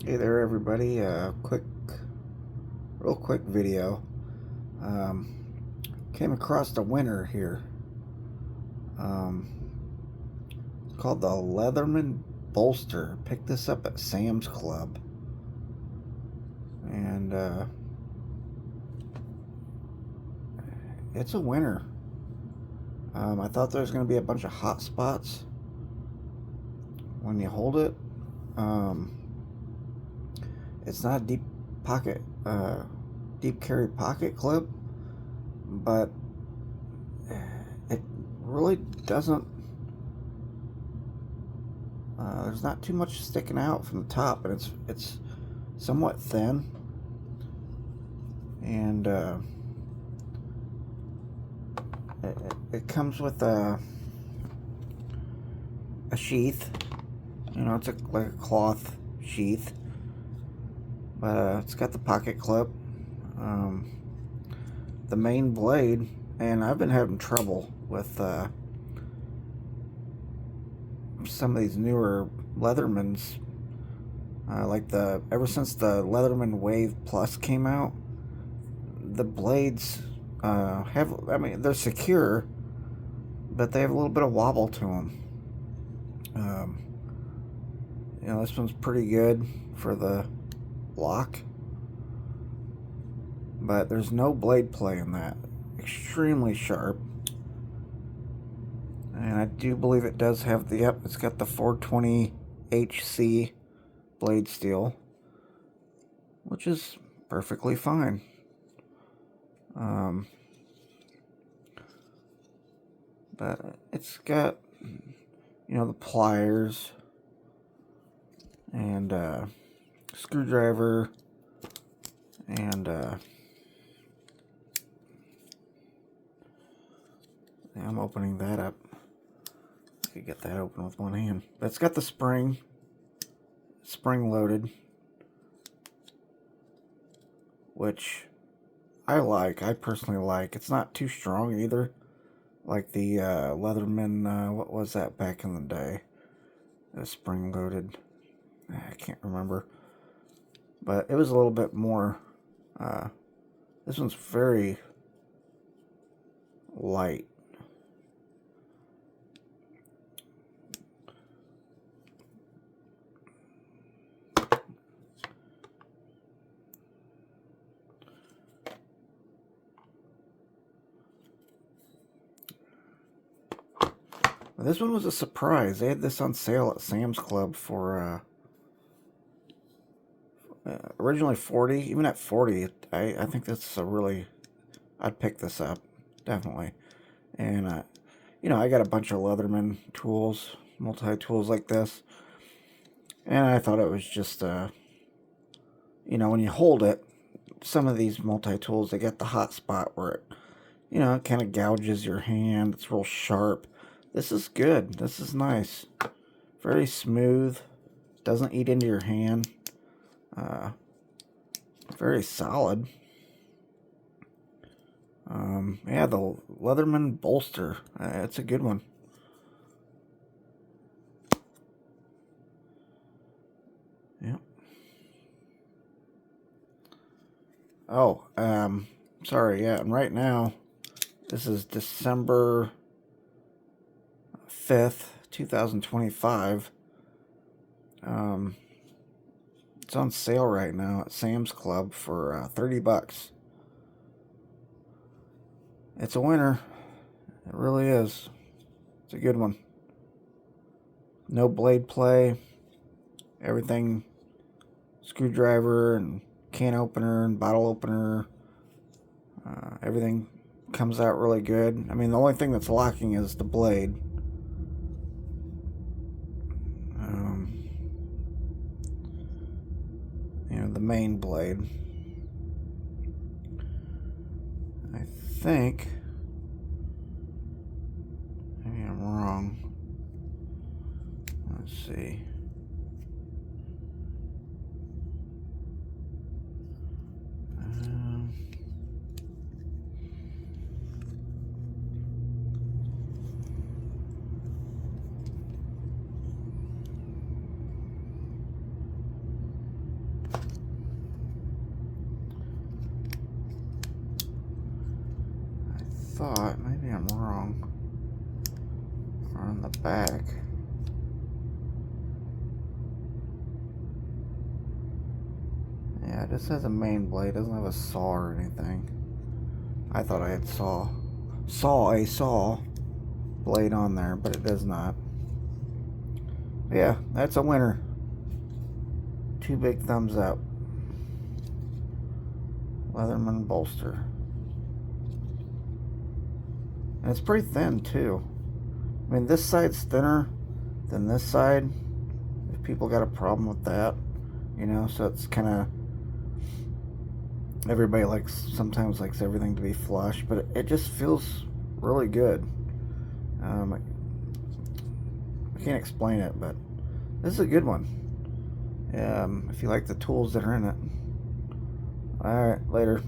Hey there, everybody. Real quick video. Um, Came across the winner here. Um, it's called the Leatherman Bolster. Picked this up at Sam's Club, and it's a winner. I thought there was going to be a bunch of hot spots when you hold it. Um, it's not a deep carry pocket clip, but it really doesn't. There's not too much sticking out from the top, and it's somewhat thin, and it comes with a sheath. You know, it's like a cloth sheath, but it's got the pocket clip, um, the main blade, and I've been having trouble with some of these newer Leathermans. Ever since the Leatherman Wave Plus came out, the blades they're secure, but they have a little bit of wobble to them. This one's pretty good for the lock, but there's no blade play in that. Extremely sharp, and I do believe it does have it's got the 420 HC blade steel, which is perfectly fine. But it's got, the pliers and screwdriver and I'm opening that up. I could get that open with one hand. But it's got the spring loaded, which I personally like. It's not too strong either, like the Leatherman, what was that back in the day? The spring loaded, I can't remember, but it was a little bit more. This one's very light. This one was a surprise. They had this on sale at Sam's Club for originally 40. Even at 40, I think that's I'd pick this up, definitely. And I got a bunch of Leatherman tools, multi-tools like this, and I thought it was just when you hold it, some of these multi-tools, they get the hot spot where it kind of gouges your hand. It's real sharp. This is good. This is nice. Very smooth. Doesn't eat into your hand. Very solid. Yeah, the Leatherman Bolster. It's a good one. Yep. Oh, sorry. Yeah, and right now, this is December 5th, 2025. It's on sale right now at Sam's Club for $30. It's a winner. It really is. It's a good one. No blade play. Everything, screwdriver and can opener and bottle opener. Everything comes out really good. I mean, the only thing that's lacking is the blade. The main blade. I think, maybe I'm wrong. Let's see. thought. Maybe I'm wrong. On the back. Yeah, it just has a main blade. It doesn't have a saw or anything. I thought I had saw a saw blade on there, but it does not. Yeah, that's a winner. 2 big thumbs up. Leatherman bolster. And it's pretty thin too. I mean, this side's thinner than this side. If people got a problem with that, you know, so it's kind of, everybody sometimes likes everything to be flush, but it just feels really good. I can't explain it, but this is a good one. If you like the tools that are in it. Alright, later.